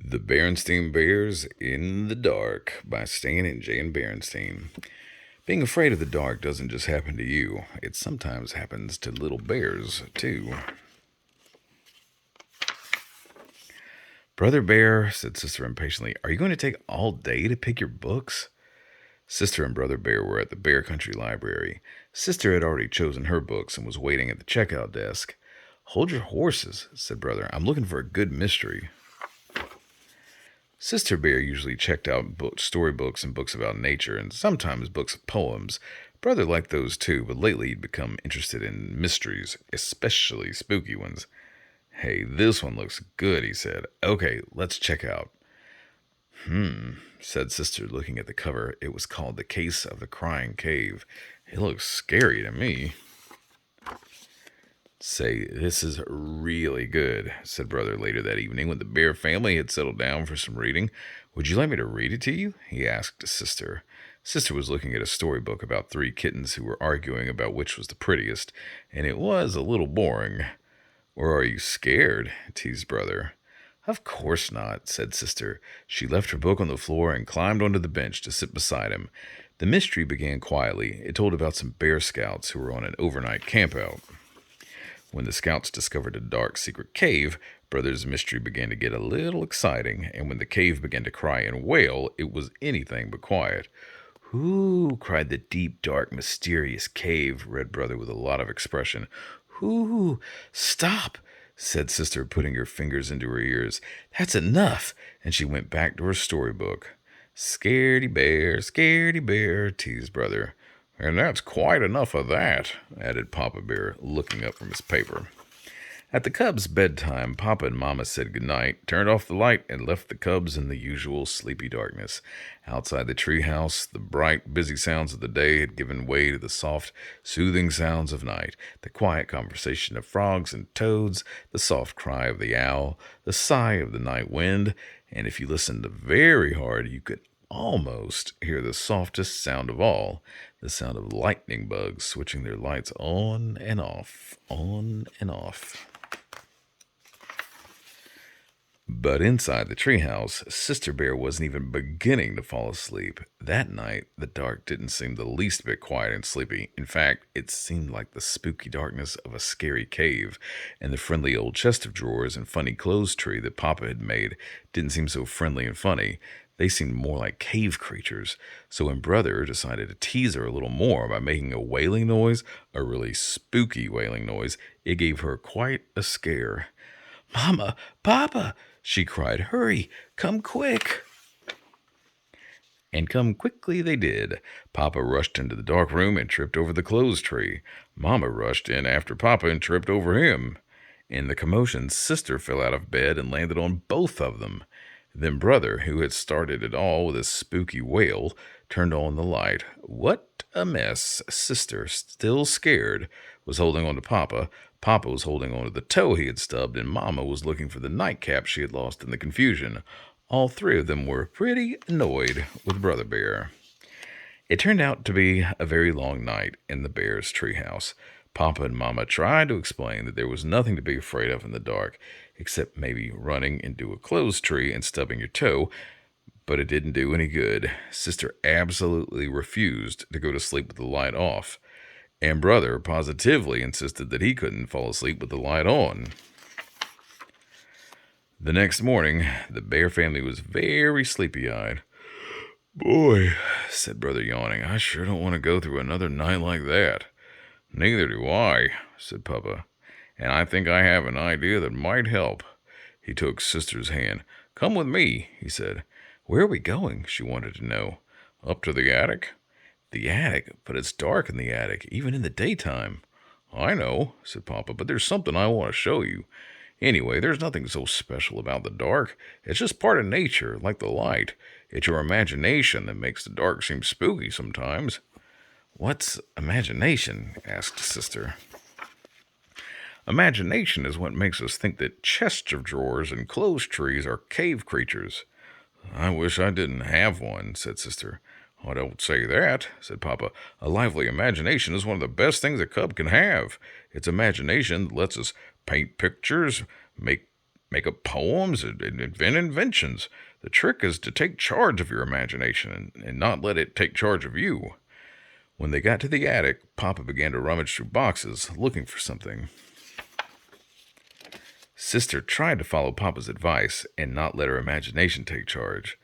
The Berenstain Bears in the Dark by Stan and Jan Berenstain. Being afraid of the dark doesn't just happen to you, it sometimes happens to little bears, too. Brother Bear, said Sister impatiently, are you going to take all day to pick your books? Sister and Brother Bear were at the Bear Country Library. Sister had already chosen her books and was waiting at the checkout desk. Hold your horses, said Brother. I'm looking for a good mystery. Sister Bear usually checked out storybooks and books about nature, and sometimes books of poems. Brother liked those too, but lately he'd become interested in mysteries, especially spooky ones. Hey, this one looks good, he said. Okay, let's check out. Said Sister, looking at the cover. It was called The Case of the Crying Cave. It looks scary to me. Say, this is really good, said Brother later that evening when the Bear family had settled down for some reading. Would you like me to read it to you? He asked Sister. Sister was looking at a storybook about three kittens who were arguing about which was the prettiest, and it was a little boring. Or are you scared? Teased Brother. Of course not, said Sister. She left her book on the floor and climbed onto the bench to sit beside him. The mystery began quietly. It told about some Bear Scouts who were on an overnight campout. When the scouts discovered a dark, secret cave, Brother's mystery began to get a little exciting, and when the cave began to cry and wail, it was anything but quiet. "Whoo!" cried the deep, dark, mysterious cave, read Brother with a lot of expression. "Whoo! Stop!" said Sister, putting her fingers into her ears. "That's enough!" And she went back to her storybook. Scaredy bear, teased Brother. And that's quite enough of that, added Papa Bear, looking up from his paper. At the cubs' bedtime, Papa and Mama said goodnight, turned off the light, and left the cubs in the usual sleepy darkness. Outside the treehouse, the bright, busy sounds of the day had given way to the soft, soothing sounds of night, the quiet conversation of frogs and toads, the soft cry of the owl, the sigh of the night wind, and if you listened very hard, you could almost hear the softest sound of all, the sound of lightning bugs switching their lights on and off, on and off. But inside the treehouse, Sister Bear wasn't even beginning to fall asleep. That night, the dark didn't seem the least bit quiet and sleepy. In fact, it seemed like the spooky darkness of a scary cave, and the friendly old chest of drawers and funny clothes tree that Papa had made didn't seem so friendly and funny. They seemed more like cave creatures. So when Brother decided to tease her a little more by making a wailing noise, a really spooky wailing noise, it gave her quite a scare. "Mama! Papa!" she cried. "Hurry! Come quick!" And come quickly they did. Papa rushed into the dark room and tripped over the clothes tree. Mama rushed in after Papa and tripped over him. In the commotion, Sister fell out of bed and landed on both of them. Then Brother, who had started it all with a spooky wail, turned on the light. What a mess! Sister, still scared, was holding on to Papa. Papa was holding on to the toe he had stubbed, and Mama was looking for the nightcap she had lost in the confusion. All three of them were pretty annoyed with Brother Bear. It turned out to be a very long night in the Bears' treehouse. Papa and Mama tried to explain that there was nothing to be afraid of in the dark, except maybe running into a clothes tree and stubbing your toe, but it didn't do any good. Sister absolutely refused to go to sleep with the light off, and Brother positively insisted that he couldn't fall asleep with the light on. The next morning, the Bear family was very sleepy-eyed. "Boy," said Brother, yawning, "I sure don't want to go through another night like that." "Neither do I," said Papa, "and I think I have an idea that might help." He took Sister's hand. "Come with me," he said. "Where are we going?" she wanted to know. "Up to the attic." "The attic? But it's dark in the attic, even in the daytime." "I know," said Papa, "but there's something I want to show you. Anyway, there's nothing so special about the dark. It's just part of nature, like the light. It's your imagination that makes the dark seem spooky sometimes." "What's imagination?" asked Sister. "Imagination is what makes us think that chests of drawers and clothes trees are cave creatures." "I wish I didn't have one," said Sister. "I don't say that," said Papa. "A lively imagination is one of the best things a cub can have. It's imagination that lets us paint pictures, make make up poems and invent inventions. The trick is to take charge of your imagination and not let it take charge of you. When they got to the attic, Papa began to rummage through boxes, looking for something. Sister tried to follow Papa's advice and not let her imagination take charge.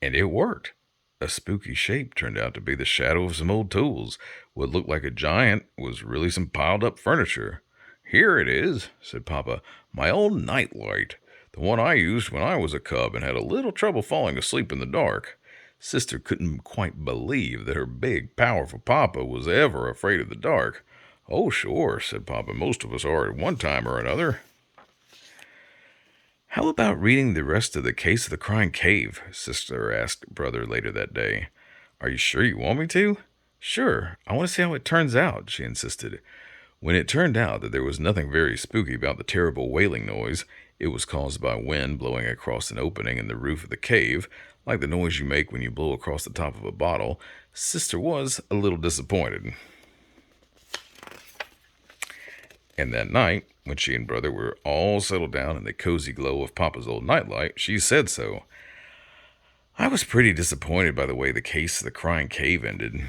And it worked. A spooky shape turned out to be the shadow of some old tools. What looked like a giant was really some piled up furniture. Here it is, said Papa, my old nightlight, the one I used when I was a cub and had a little trouble falling asleep in the dark. Sister couldn't quite believe that her big, powerful Papa was ever afraid of the dark. Oh, sure, said Papa, most of us are at one time or another. How about reading the rest of the Case of the Crying Cave? Sister asked Brother later that day. Are you sure you want me to? Sure, I want to see how it turns out, she insisted. When it turned out that there was nothing very spooky about the terrible wailing noise, it was caused by wind blowing across an opening in the roof of the cave, like the noise you make when you blow across the top of a bottle, Sister was a little disappointed. And that night, when she and Brother were all settled down in the cozy glow of Papa's old nightlight, she said so. I was pretty disappointed by the way the Case of the Crying Cave ended.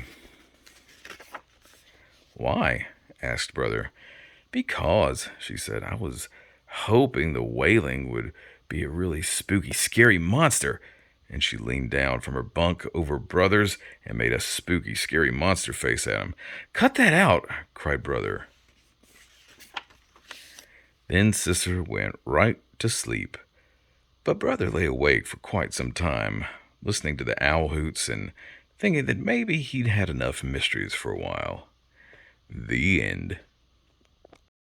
Why? Asked Brother. Because, she said, I was hoping the wailing would be a really spooky, scary monster. And she leaned down from her bunk over Brother's and made a spooky, scary monster face at him. Cut that out, cried Brother. Then Sister went right to sleep. But Brother lay awake for quite some time, listening to the owl hoots and thinking that maybe he'd had enough mysteries for a while. The end.